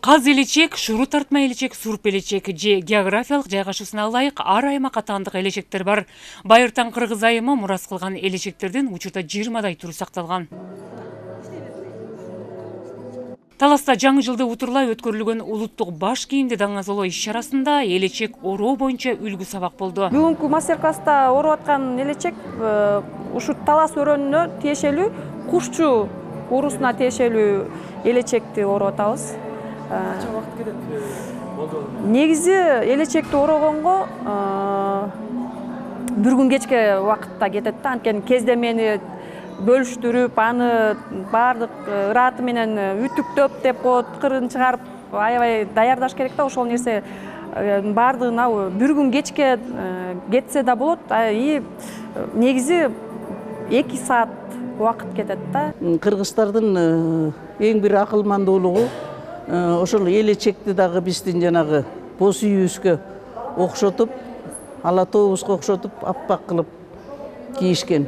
Каз элечек, шуру тартма элечек, сурп элечек же географиялык жайгашуусуна ылайык ар аймакка таандык элечектер бар. Байыртан Кыргыз айымы мурас кылган элечектердин учурда 20дай түрү сакталган. Таласта жаңы жылды утурлай өткөрүлгөн улуттук баш кийимди даңазолоо иш-чарасында элечек ороо боюнча үлгү сабак болду. Бүгүнкү мастер-класста ороп аткан элечек ушу талас өрөөнүнө тиешелүү кушчу уурусуна тиешелүү элечекти ороп атабыз. Канча убакыт кетет? Негизи элечекти орогонго бир күн кечке убакытта кетет да. Анткени кездемени бөлүштүрүп, аны баардык ырааты менен үтүктөп деп коет, кырын чыгарып, аябай даярдаш керек да. Ошол нерсе баардыгына бир күн кечке кетсе да болот. Негизи 2 саат убакыт кетет да. Кыргыздардын эң бир акылмандуулугу ошол элечекти дагы биздин жанагы боз үйүбүзгө окшотуп, ала тообузга окшотуп, аппак кылып кийишкен.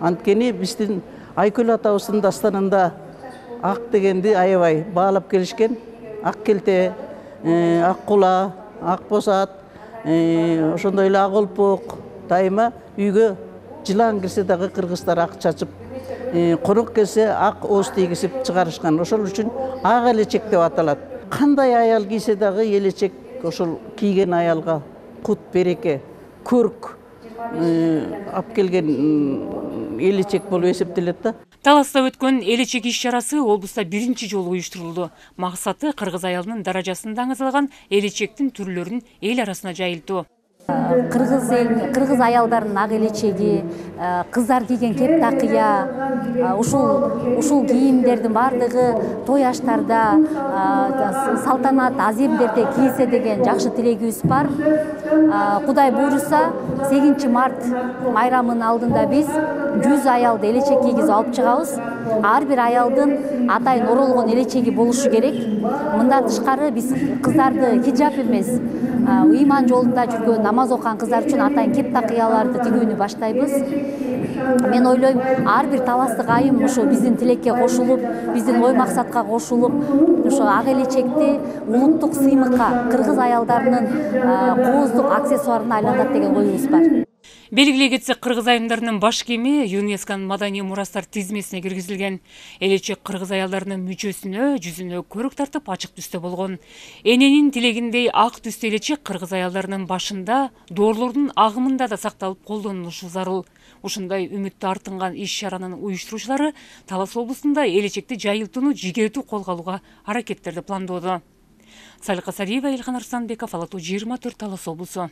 Анткени биздин Айкөл атабыздын дастанында ак дегенди аябай баалап келишкен. Ак келте, ак кула, ак босат, ошондой эле ак олпок, дайыма үйгө жылаан кирсе дагы кыргыздар ак чачып, конок келсе ак ооз тийгизип чыгарышкан. Ошол үчүн ак элечек деп аталат. Кандай аял кийсе дагы элечек ошол кийген аялга кут береке, көрк алып келген элечек болуп эсептелет да. Таласта өткөн элечек иш-чарасы облуста биринчи жолу уюштурулду. Максаты кыргыз аялынын даражасын даңазалган элечектин түрлөрүн эл арасына жайылтуу. Кыргыз аялдарынын ак элечеги, кыздар кийген кеп такыя, ушул кийимдердин баардыгы той аштарда, салтанат аземдерде кийсе деген жакшы тилегибиз бар. Кудай буйруса 8 март майрамынын алдында биз 100 аялды элечек кийгизип алып чыгабыз. Ар бир аялдын атайын оролгон элечеги болушу керек. Мындан тышкары биз кыздарды хиджаб эмес, ыйман жолунда жүргөн намаз окуган кыздар үчүн атайын кеп такыяларды тигүүнү баштайбыз. Мен ойлойм, ар бир таластык айым ошо биздин тилекке кошулуп, биздин ой максатка кошулуп, ошо ак элечекти улуттук сыймыкка, кыргыз аялдарынын кооздук аксессуарына айлантат деген оюбуз бар. Белгилей кетсек, кыргыз айымдарынын баш кийими ЮНЕСКОнун маданий мурастар тизмесине киргизилген. Элечек кыргыз аялдарынын мүчөсүнө, жүзүнө көрүк тартып ачык түстө болгон. Эненин тилегиндей ак түстө элечек кыргыз аялдарынын башында, доорлордун агымында да сакталып колдонулушу зарыл. Ушундай үмүттү артынган иш-чаранын уюштуруучулары Талас облусунда элечекти жайылтууну жигердүү колго алууга аракеттерди пландоодо. Салика Сариева, Илхан Арсланбеков, Ала Тоо 24, Талас облусу.